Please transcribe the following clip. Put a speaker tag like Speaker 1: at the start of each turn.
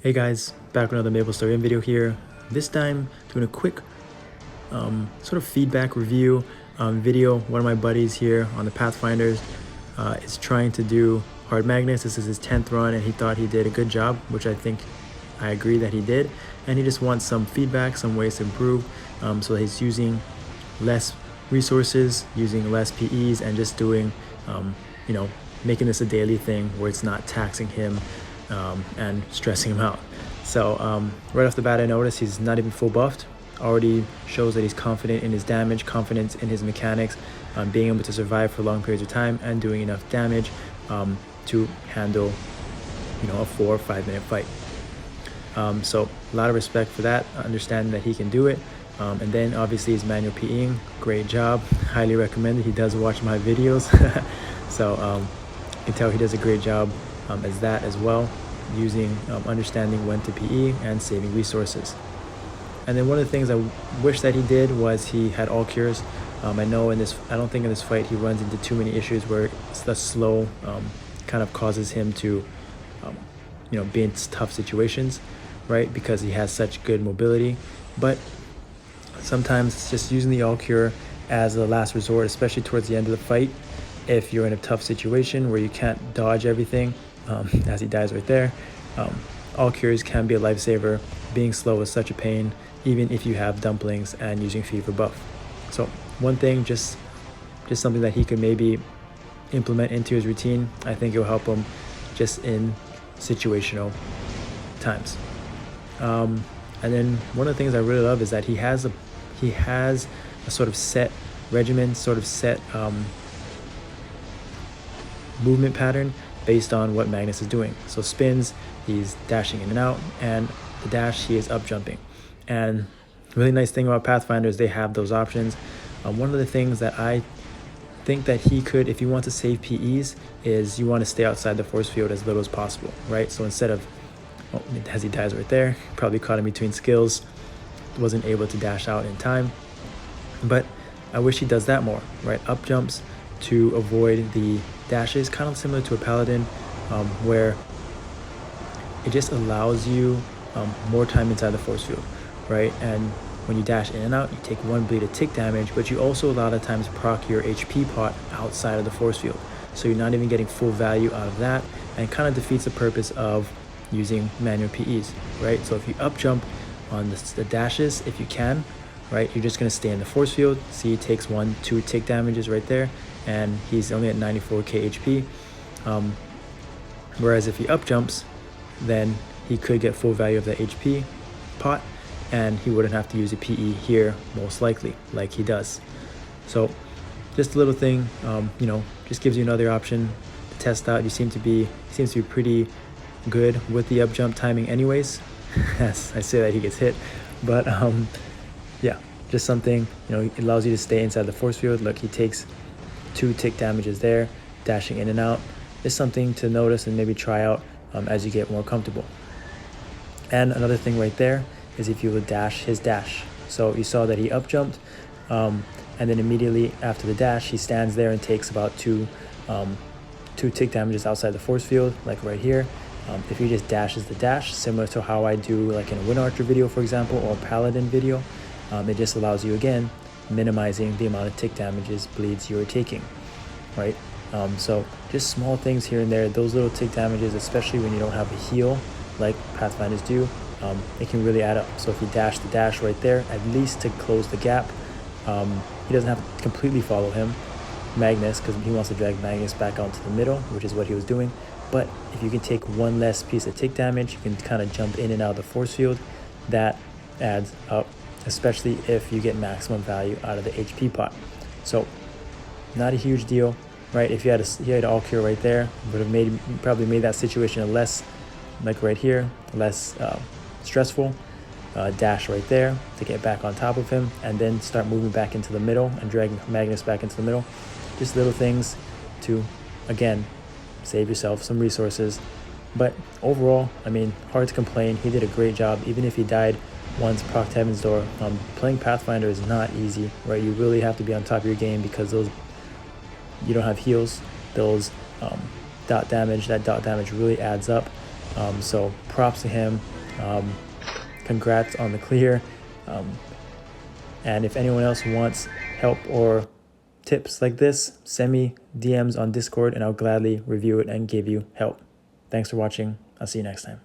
Speaker 1: Hey guys, back with another Maplestory M video here. This time doing a quick sort of feedback review video. One of my buddies here on the Pathfinders is trying to do Hard Magnus. This is his 10th run and he thought he did a good job, which I agree that he did. And he just wants some feedback, some ways to improve. So he's using less resources, using less PEs, and just doing, making this a daily thing where it's not taxing him and stressing him out. So right off the bat, I noticed he's not even full buffed. Already shows that he's confident in his damage, confidence in his mechanics, being able to survive for long periods of time and doing enough damage to handle, a 4 or 5 minute fight. So a lot of respect for that, understanding that he can do it. And then obviously his manual PEing, great job, highly recommended. He does watch my videos, so you can tell he does a great job as that as well, using understanding when to PE and saving resources. And then one of the things I wish that he did was he had all cures. I don't think in this fight he runs into too many issues where the slow kind of causes him to be in tough situations, right, because he has such good mobility. But sometimes it's just using the all cure as a last resort, especially towards the end of the fight. If you're in a tough situation where you can't dodge everything, as he dies right there, all cures can be a lifesaver. Being slow is such a pain, even if you have dumplings and using fever buff. So one thing, just something that he could maybe implement into his routine. I think it'll help him just in situational times. And then one of the things I really love is that he has a sort of set regimen, sort of set movement pattern based on what Magnus is doing. So spins, he's dashing in and out, and the dash, he is up jumping. And really nice thing about Pathfinder is they have those options. One of the things that I think that he could, if you want to save PEs, is you want to stay outside the force field as little as possible, right? So instead of, as he dies right there, probably caught in between skills, wasn't able to dash out in time. But I wish he does that more, right? Up jumps to avoid the dashes, kind of similar to a paladin, where it just allows you more time inside the force field, right? And when you dash in and out, you take 1 bleed of tick damage, but you also a lot of times proc your HP pot outside of the force field. So you're not even getting full value out of that, and kind of defeats the purpose of using manual PEs, right? So if you up jump on the dashes, if you can, right, you're just going to stay in the force field. See, he takes 1-2 tick damages right there, and he's only at 94k HP. Whereas if he up jumps, then he could get full value of the HP pot, and he wouldn't have to use a PE here, most likely, like he does. So just a little thing, just gives you another option to test out. He seems to be pretty good with the up jump timing anyways. As I say that, he gets hit, but yeah, just something, it allows you to stay inside the force field. Look, he takes 2 tick damages there, dashing in and out. It's something to notice and maybe try out as you get more comfortable. And another thing right there is if you would dash his dash. So you saw that he up jumped, and then immediately after the dash, he stands there and takes about 2 tick damages outside the force field, like right here. If he just dashes the dash, similar to how I do like in a Wind Archer video, for example, or a Paladin video, it just allows you, again, minimizing the amount of tick damages, bleeds you're taking, right? So just small things here and there, those little tick damages, especially when you don't have a heal like Pathfinders do, it can really add up. So if you dash the dash right there, at least to close the gap, he doesn't have to completely follow him, Magnus, because he wants to drag Magnus back out to the middle, which is what he was doing. But if you can take 1 less piece of tick damage, you can kind of jump in and out of the force field. That adds up, especially if you get maximum value out of the HP pot. So not a huge deal, right? If you had all cure right there, would have probably made that situation less, like right here, less stressful. Dash right there to get back on top of him, and then start moving back into the middle and dragging Magnus back into the middle. Just little things to, again, save yourself some resources. But overall, hard to complain. He did a great job, even if he died once procced Heaven's Door. Playing Pathfinder is not easy, right? You really have to be on top of your game because you don't have heals. Those dot damage really adds up. So props to him. Congrats on the clear. And if anyone else wants help or tips like this, send me DMs on Discord and I'll gladly review it and give you help. Thanks for watching. I'll see you next time.